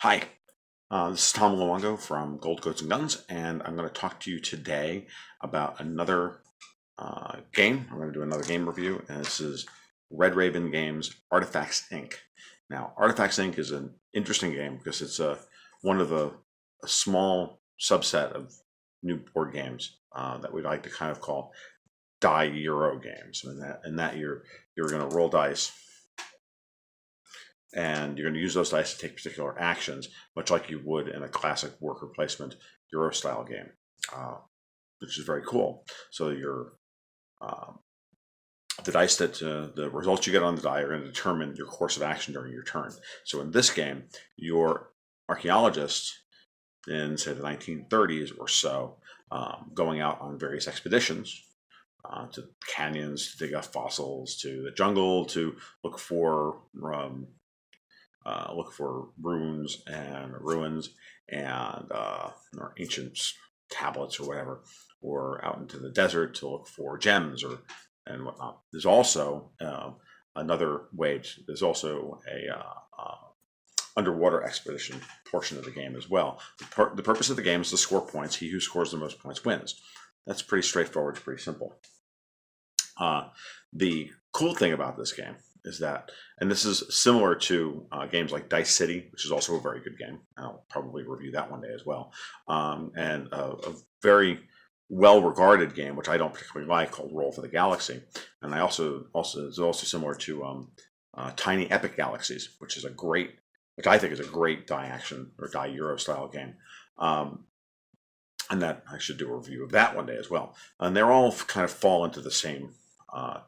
Hi, this is Tom Luongo from Gold Coats and Guns, and I'm going to talk to you today about another game. I'm going to do another game review, and this is Red Raven Games Artifacts Inc. Now, Artifacts Inc. is an interesting game because it's one of a small subset of new board games that we like to kind of call die Euro games, and that you're going to roll dice and you're going to use those dice to take particular actions, much like you would in a classic worker placement Euro style game, which is very cool. So the dice that the results you get on the die are going to determine your course of action during your turn. So in this game, your archaeologists in, say, the 1930s or so, going out on various expeditions to canyons to dig up fossils, to the jungle to look for ruins and or ancient tablets or whatever, or out into the desert to look for gems and whatnot. There's also another way. There's also a underwater expedition portion of the game as well. The purpose of the game is to score points. He who scores the most points wins. That's pretty straightforward. It's pretty simple. The cool thing about this game is that, and this is similar to games like Dice City, which is also a very good game. I'll probably review that one day as well. And a very well-regarded game, which I don't particularly like, called Roll for the Galaxy. And it's also similar to Tiny Epic Galaxies, which I think is a great die action or die Euro style game. And that I should do a review of that one day as well. And they're all kind of fall into the same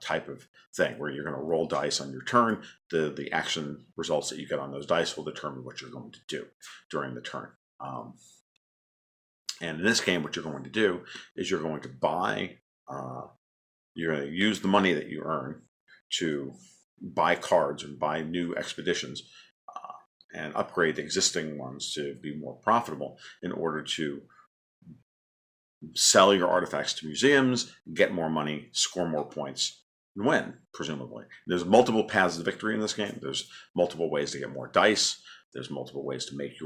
type of thing, where you're going to roll dice on your turn. The action results that you get on those dice will determine what you're going to do during the turn. And in this game, what you're going to do is you're going to you're going to use the money that you earn to buy cards and buy new expeditions and upgrade existing ones to be more profitable in order to sell your artifacts to museums, get more money, score more points, and win, presumably. There's multiple paths to victory in this game. There's multiple ways to get more dice. There's multiple ways to make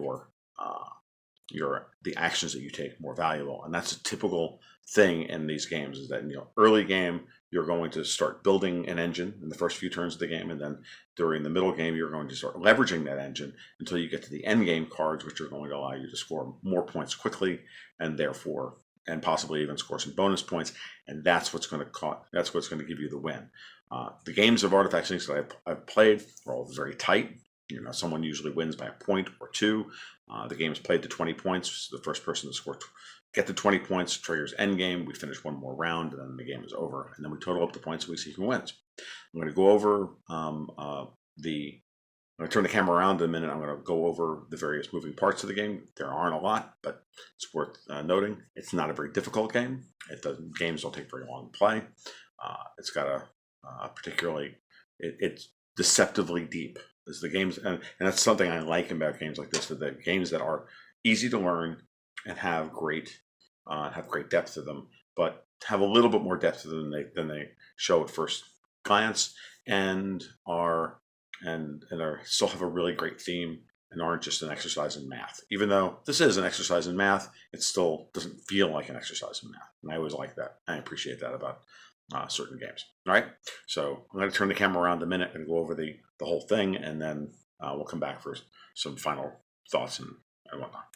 the actions that you take more valuable. And that's a typical thing in these games, is that in the early game, you're going to start building an engine in the first few turns of the game, and then during the middle game, you're going to start leveraging that engine until you get to the end game cards, which are going to allow you to score more points quickly, and possibly even score some bonus points, and that's what's going to give you the win. The games of Artifacts Inc. that I've played are all very tight. Someone usually wins by a point or two. The game is played to 20 points. The first person to get to 20 points triggers end game. We finish one more round, and then the game is over. And then we total up the points and we see who wins. I'm going to go over I'm going to turn the camera around in a minute. I'm going to go over the various moving parts of the game. There aren't a lot, but it's worth noting. It's not a very difficult game. Games don't take very long to play. It's got it's deceptively deep. As the games, and that's something I like about games like this, that the games that are easy to learn and have great depth to them, but have a little bit more depth to them than they show at first glance, and still have a really great theme and aren't just an exercise in math. Even though this is an exercise in math, it still doesn't feel like an exercise in math. And I always like that. I appreciate that about certain games. All right, so I'm going to turn the camera around a minute and go over the whole thing, and then we'll come back for some final thoughts and whatnot.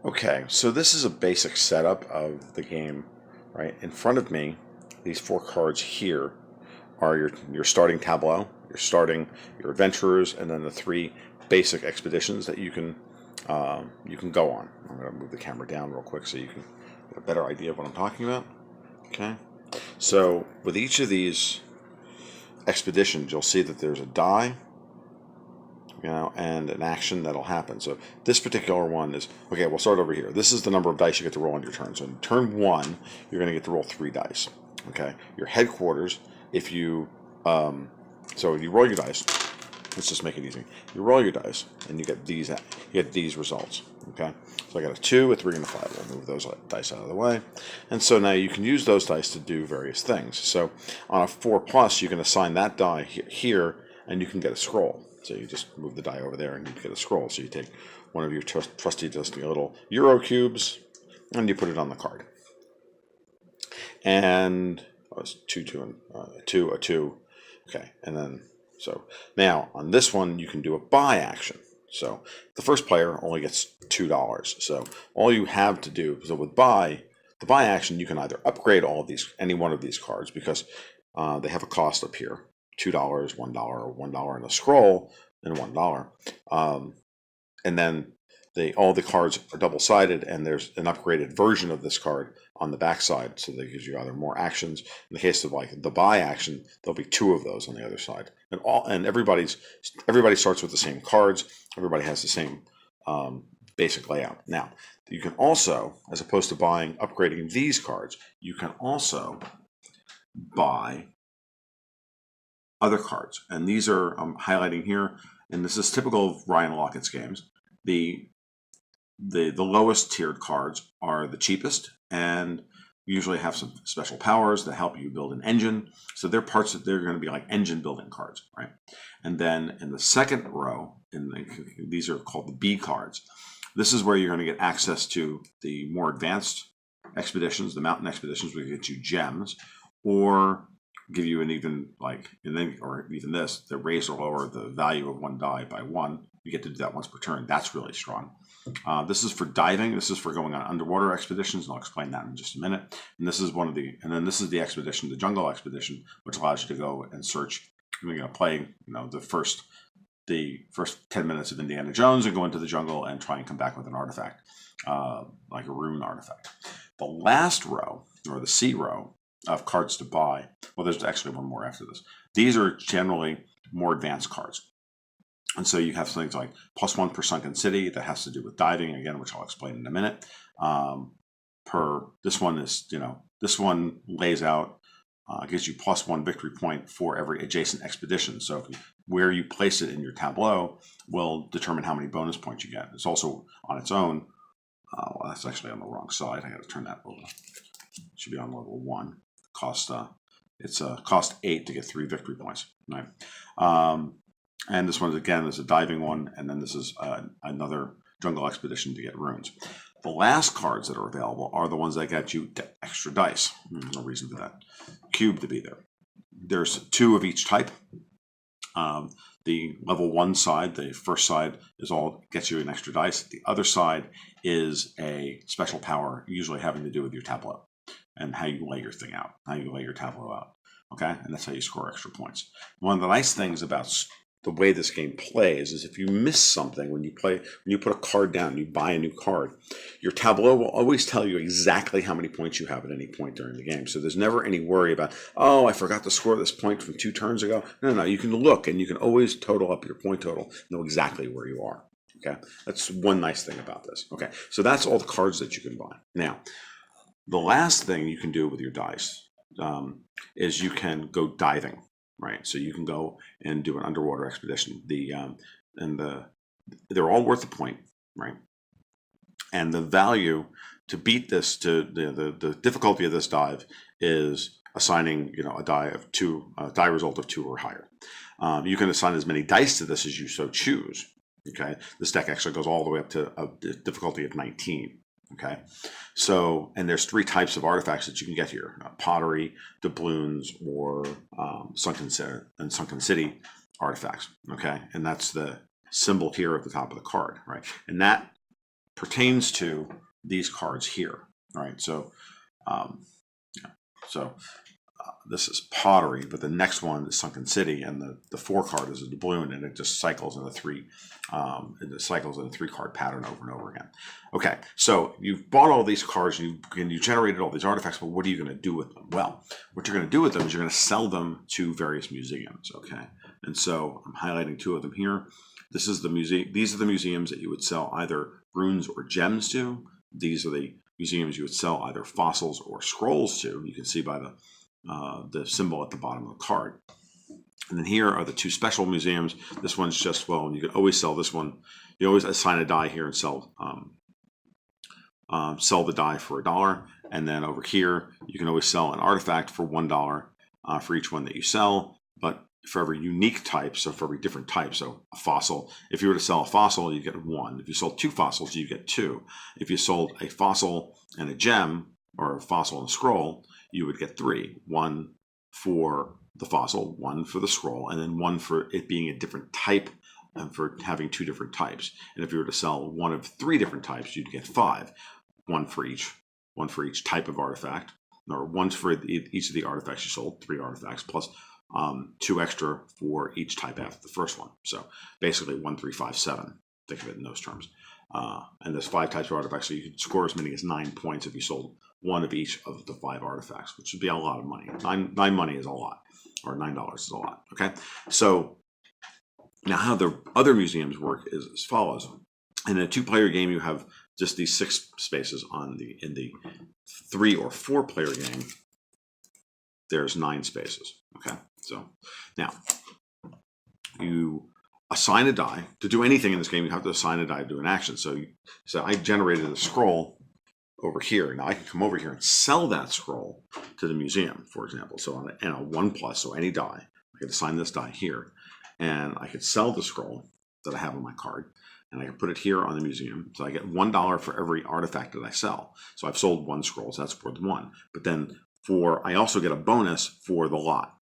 Okay, so this is a basic setup of the game. Right in front of me, these 4 cards here are your starting tableau, your adventurers, and then the 3 basic expeditions that you can go on. I'm going to move the camera down real quick so you can get a better idea of what I'm talking about. Okay, so with each of these expeditions, you'll see that there's a die, and an action that'll happen. So this particular one is, okay, we'll start over here. This is the number of dice you get to roll on your turn. So in turn 1, you're going to get to roll 3 dice. Okay, your headquarters, if you so you roll your dice. Let's just make it easy. You roll your dice, and you get these results. Okay, so I got a 2, a 3, and a 5. We'll move those dice out of the way, and so now you can use those dice to do various things. So on a 4+, you can assign that die here and you can get a scroll. So you just move the die over there and you get a scroll. So you take one of your trusty little Euro cubes and you put it on the card. And it's 2, 2, and 2, a 2. Okay, and then so now on this one you can do a buy action. So the first player only gets $2. So all you have to do, so with the buy action, you can either upgrade any one of these cards because they have a cost up here, $2, $1, or $1 and a scroll, and $1. And then all the cards are double-sided, and there's an upgraded version of this card on the back side, so that gives you either more actions. In the case of like the buy action, there'll be 2 of those on the other side, and everybody starts with the same cards. Everybody has the same basic layout. Now, you can also, as opposed to upgrading these cards, you can also buy other cards, and these are I'm highlighting here, and this is typical of Ryan Laukatt's games. The lowest tiered cards are the cheapest and usually have some special powers that help you build an engine. So they're going to be like engine building cards, right? And then in the second row, these are called the B cards. This is where you're going to get access to the more advanced expeditions, the mountain expeditions, where you get you gems, or give you an even this, the raise or lower the value of one die by 1. You get to do that once per turn. That's really strong. This is for diving. This is for going on underwater expeditions, and I'll explain that in just a minute. And this is this is the expedition, the jungle expedition, which allows you to go and search. You're going to play, the first 10 minutes of Indiana Jones and go into the jungle and try and come back with an artifact, like a rune artifact. The last row, or the C row, of cards to buy. Well, there's actually one more after this. These are generally more advanced cards. And so you have things like +1 per sunken city that has to do with diving, again, which I'll explain in a minute. This one lays out, gives you +1 victory point for every adjacent expedition. So where you place it in your tableau will determine how many bonus points you get. It's also on its own. Well, that's actually on the wrong side. I got to turn that over. It should be on level 1. It's cost 8 to get 3 victory points, right? And this one again is a diving one, and then this is another jungle expedition to get runes. The last cards that are available are the ones that get you extra dice. There's no reason for that cube to be there. There's 2 of each type. The level 1 side, the first side, gets you an extra dice. The other side is a special power, usually having to do with your tableau and how you lay your thing out, how you lay your tableau out. Okay, and that's how you score extra points. One of the nice things about the way this game plays is if you miss something when you put a card down, you buy a new card, your tableau will always tell you exactly how many points you have at any point during the game. So there's never any worry about, oh, I forgot to score this point from 2 turns ago. No, you can look and you can always total up your point total, know exactly where you are. Okay, that's one nice thing about this. Okay, so that's all the cards that you can buy. Now, the last thing you can do with your dice is you can go diving. Right, so you can go and do an underwater expedition. They're all worth a point, right? And the value to beat this, the difficulty of this dive is assigning, a die result of 2 or higher. You can assign as many dice to this as you so choose. Okay, this deck actually goes all the way up to a difficulty of 19. Okay, so, and there's 3 types of artifacts that you can get here: pottery, doubloons, or sunken city artifacts. Okay, and that's the symbol here at the top of the card, right? And that pertains to these cards here, right? So, this is pottery, but the next one is sunken city, and the 4 card is a doubloon, and it just cycles in a 3 card pattern over and over again. Okay, so you've bought all these cards and you generated all these artifacts, but what are you going to do with them? Well, what you're going to do with them is you're going to sell them to various museums. Okay, and so I'm highlighting 2 of them here. This is the museum. These are the museums that you would sell either runes or gems to. These are the museums you would sell either fossils or scrolls to. You can see by the symbol at the bottom of the card. And then here are the 2 special museums. This one's just, you can always sell this one. You always assign a die here and sell the die for $1. And then over here, you can always sell an artifact for $1 for each one that you sell. But for every unique type, so for every different type. So a fossil, if you were to sell a fossil, you get 1. If you sold 2 fossils, you get 2. If you sold a fossil and a gem, or a fossil and a scroll, you would get 3. 1 for the fossil, 1 for the scroll, and then 1 for it being a different type and for having 2 different types. And if you were to sell 1 of 3 different types, you'd get 5. 1 for each type of artifact, or 1 for each of the artifacts you sold, 3 artifacts, plus 2 extra for each type after the first one. So basically 1, 3, 5, 7. Think of it in those terms. And there's 5 types of artifacts, so you could score as many as 9 points if you sold 1 of each of the 5 artifacts, which would be a lot of money. 9 money is a lot, or $9 is a lot. Okay, so now how the other museums work is as follows. In a 2-player game, you have just these 6 spaces in the 3 or 4-player game, there's 9 spaces. Okay, so now you assign a die. To do anything in this game, you have to assign a die to do an action. So I generated a scroll over here. Now I can come over here and sell that scroll to the museum, for example. So on a 1+, so any die, I could assign this die here, and I could sell the scroll that I have on my card, and I can put it here on the museum. So I get $1 for every artifact that I sell. So I've sold 1 scroll, so that's worth 1. But then I also get a bonus for the lot.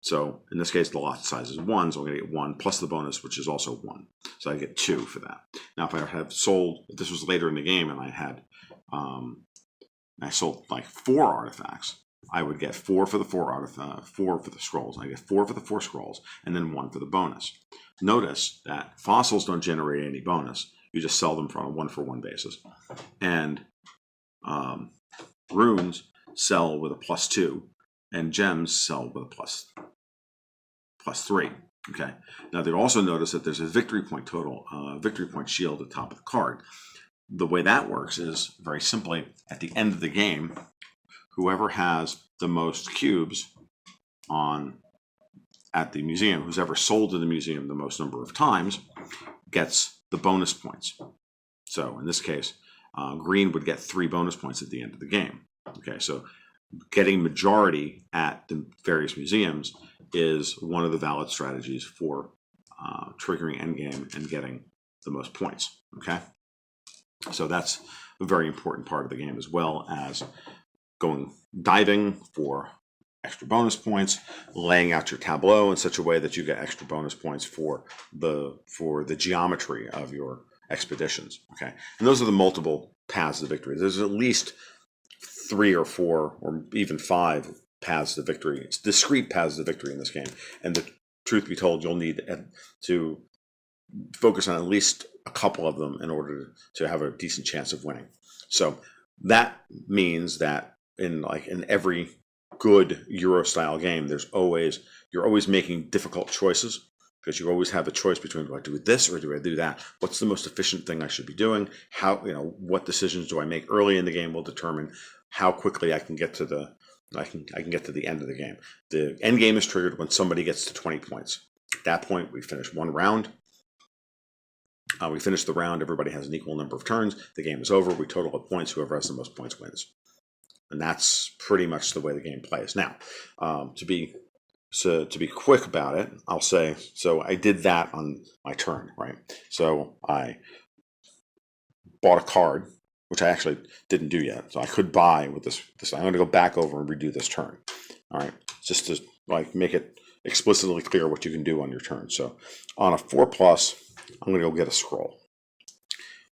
So in this case, the lot size is 1, so I'm going to get 1 plus the bonus, which is also 1. So I get 2 for that. Now, if I have sold, if this was later in the game and I sold like 4 artifacts, I would get 4 for the 4 for the scrolls. I get 4 for the 4 scrolls, and then 1 for the bonus. Notice that fossils don't generate any bonus. You just sell them on a 1-for-1 basis. And runes sell with a +2, and gems sell with a +3. Okay. Now they also notice that there's a victory point total, victory point shield at the top of the card. The way that works is very simply at the end of the game, whoever has the most cubes at the museum, who's ever sold to the museum the most number of times, gets the bonus points. So in this case, green would get 3 bonus points at the end of the game. Okay, so getting majority at the various museums is one of the valid strategies for triggering endgame and getting the most points. Okay, so that's a very important part of the game, as well as diving for extra bonus points, laying out your tableau in such a way that you get extra bonus points for the geometry of your expeditions. Okay, and those are the multiple paths to victory. There's at least 3 or 4 or even 5 paths to victory. It's discrete paths to victory in this game. And the truth be told, you'll need to focus on at least a couple of them in order to have a decent chance of winning. So that means that in every good Euro style game, you're always making difficult choices, because you always have a choice between, do I do this or do I do that? What's the most efficient thing I should be doing? What decisions do I make early in the game will determine how quickly I can get to the end of the game. The end game is triggered when somebody gets to 20 points. At that point, we finish one round. We finish the round. Everybody has an equal number of turns. The game is over. We total up points. Whoever has the most points wins. And that's pretty much the way the game plays. Now, to be quick about it, I'll say, so I did that on my turn, right? So I bought a card, which I actually didn't do yet. So I could buy with this. I'm going to go back over and redo this turn. All right, just to make it explicitly clear what you can do on your turn. So on a 4+, I'm going to go get a scroll.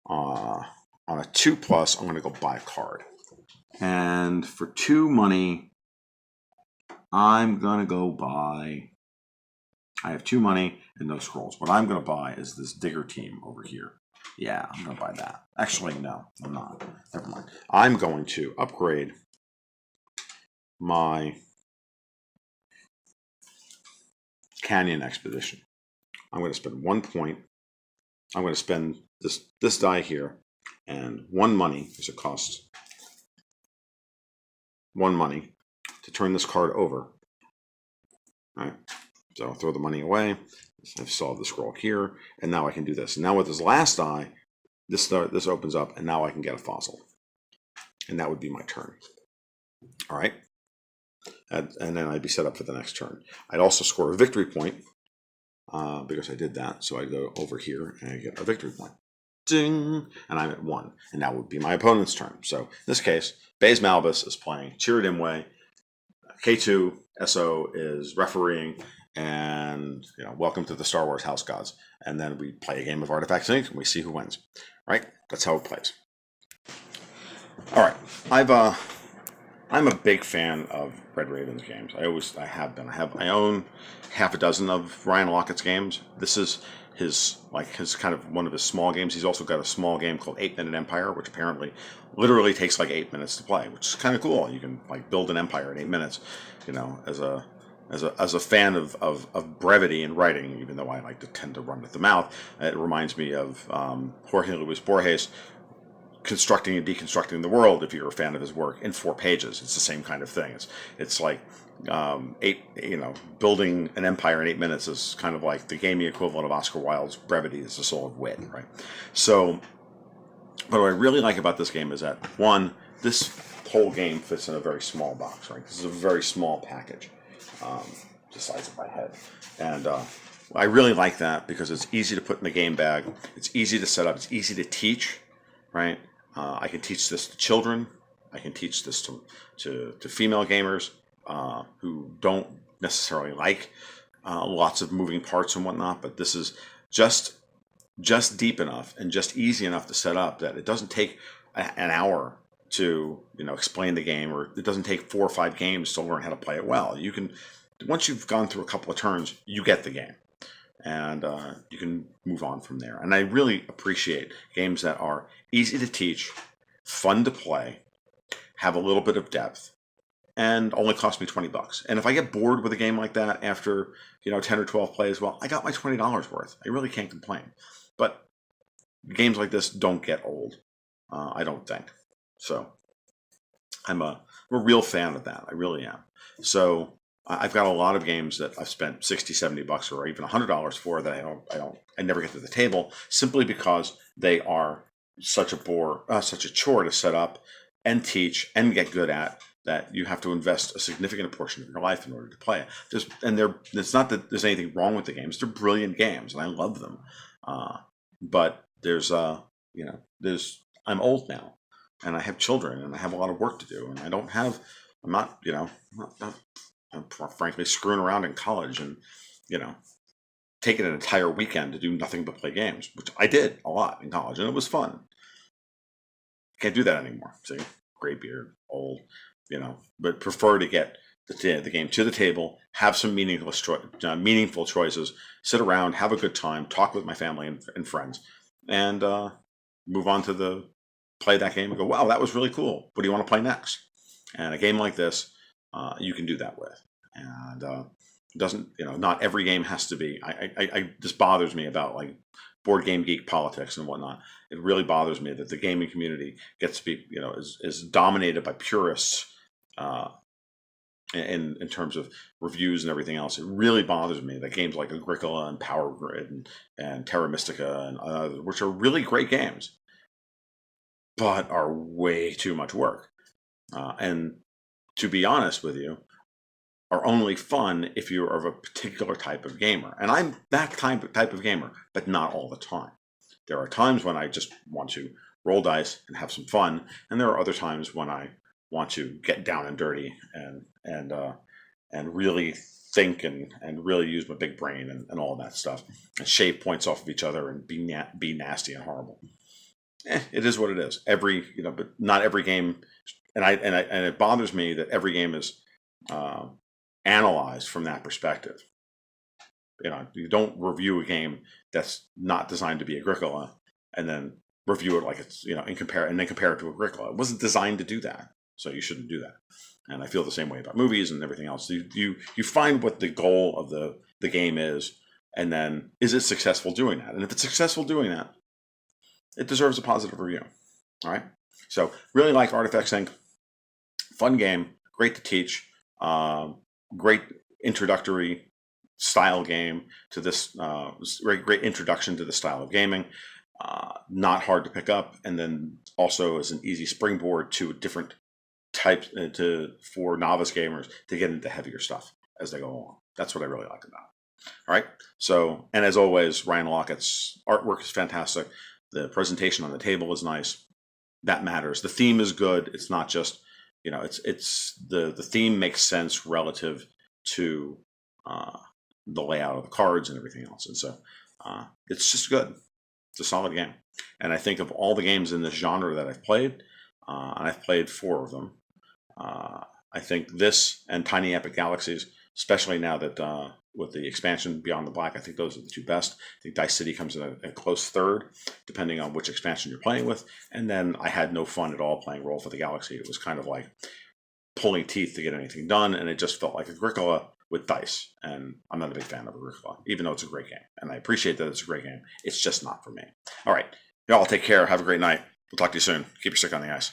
On a 2+, I'm going to go buy a card. And for 2 money, I'm going to go buy. I have 2 money and no scrolls. What I'm going to buy is this digger team over here. Yeah, I'm going to buy that. Actually, no, I'm not. Never mind. I'm going to upgrade my canyon expedition. I'm going to spend 1 point. I'm going to spend this die here and 1 money, because it costs 1 money to turn this card over. All right. So I'll throw the money away. I've solved the scroll here, and now I can do this. And now with this last die, this opens up, and now I can get a fossil. And that would be my turn. All right. and then I'd be set up for the next turn. I'd also score a victory point because I did that. So I go over here and I get a victory point. Ding! And I'm at 1. And that would be my opponent's turn. So in this case, Baze Malbus is playing Chirrut Imwe. K2 SO is refereeing, and welcome to the Star Wars House Gods. And then we play a game of Artifacts Inc. and we see who wins. Right? That's how it plays. All right. I'm a big fan of Red Raven's games. I have been. I own half a dozen of Ryan Lockett's games. This is his kind of one of his small games. He's also got a small game called 8-Minute Empire, which apparently literally takes like 8 minutes to play, which is kind of cool. You can build an empire in 8 minutes. As a fan of brevity in writing, even though I like to tend to run at the mouth, it reminds me of Jorge Luis Borges, Constructing and Deconstructing the World. If you're a fan of his work, in 4 pages, it's the same kind of thing. It's like building an empire in 8 minutes is kind of like the gaming equivalent of Oscar Wilde's brevity is the soul of wit, right? So, what I really like about this game is that, one, this whole game fits in a very small box, right? This is a very small package, the size of my head, and I really like that because it's easy to put in the game bag. It's easy to set up. It's easy to teach, right? I can teach this to children. I can teach this to female gamers who don't necessarily like lots of moving parts and whatnot. But this is just deep enough and just easy enough to set up that it doesn't take an hour to explain the game, or it doesn't take 4 or 5 games to learn how to play it well. You can, once you've gone through a couple of turns, you get the game. And you can move on from there. And I really appreciate games that are easy to teach, fun to play, have a little bit of depth, and only cost me $20. And if I get bored with a game like that after 10 or 12 plays, well, I got my $20 worth. I really can't complain. But games like this don't get old, I don't think. So I'm a real fan of that. I really am. So I've got a lot of games that I've spent $60-$70 or even $100 for that I never get to the table, simply because they are such a chore to set up and teach and get good at, that you have to invest a significant portion of your life in order to play it. It's not that there's anything wrong with the games; they're brilliant games, and I love them. But I'm old now, and I have children, and I have a lot of work to do, and I'm frankly screwing around in college and, taking an entire weekend to do nothing but play games, which I did a lot in college, and it was fun. Can't do that anymore. See, gray beard, old, but prefer to get the game to the table, have some meaningful choices, sit around, have a good time, talk with my family and friends, and move on to play that game and go, wow, that was really cool. What do you want to play next? And a game like this, you can do that with. And doesn't, not every game has to be, this bothers me about board game geek politics and whatnot. It really bothers me that the gaming community gets to be, is dominated by purists in terms of reviews and everything else. It really bothers me that games like Agricola and Power Grid and Terra Mystica and others, which are really great games, but are way too much work. And to be honest with you, are only fun if you're of a particular type of gamer. And I'm that type of gamer, but not all the time. There are times when I just want to roll dice and have some fun, and there are other times when I want to get down and dirty and really think and really use my big brain and all that stuff, and shave points off of each other and be nasty and horrible. It is what it is. But not every game, and it bothers me that every game is analyzed from that perspective. You don't review a game that's not designed to be Agricola and then review it like it's and compare it to Agricola. It wasn't designed to do that, so you shouldn't do that. And I feel the same way about movies and everything else. You find what the goal of the game is, and then is it successful doing that? And if it's successful doing that, it deserves a positive review. All right. So really like Artifacts Inc. Fun game, great to teach. Great introductory style game to this, great introduction to the style of gaming. Not hard to pick up, and then also as an easy springboard to a different type for novice gamers to get into heavier stuff as they go along. That's what I really like about it. All right. So, and as always, Ryan Lockett's artwork is fantastic. The presentation on the table is nice. That matters. The theme is good. It's not just, it's the theme makes sense relative to the layout of the cards and everything else. And so it's just good. It's a solid game. And I think of all the games in this genre that I've played, and I've played 4 of them, I think this and Tiny Epic Galaxies, especially now that with the expansion Beyond the Black, I think those are the 2 best. I think Dice City comes in a close third, depending on which expansion you're playing with. And then I had no fun at all playing Roll for the Galaxy. It was kind of like pulling teeth to get anything done, and it just felt like Agricola with dice. And I'm not a big fan of Agricola, even though it's a great game. And I appreciate that it's a great game. It's just not for me. All right. Y'all take care. Have a great night. We'll talk to you soon. Keep your stick on the ice.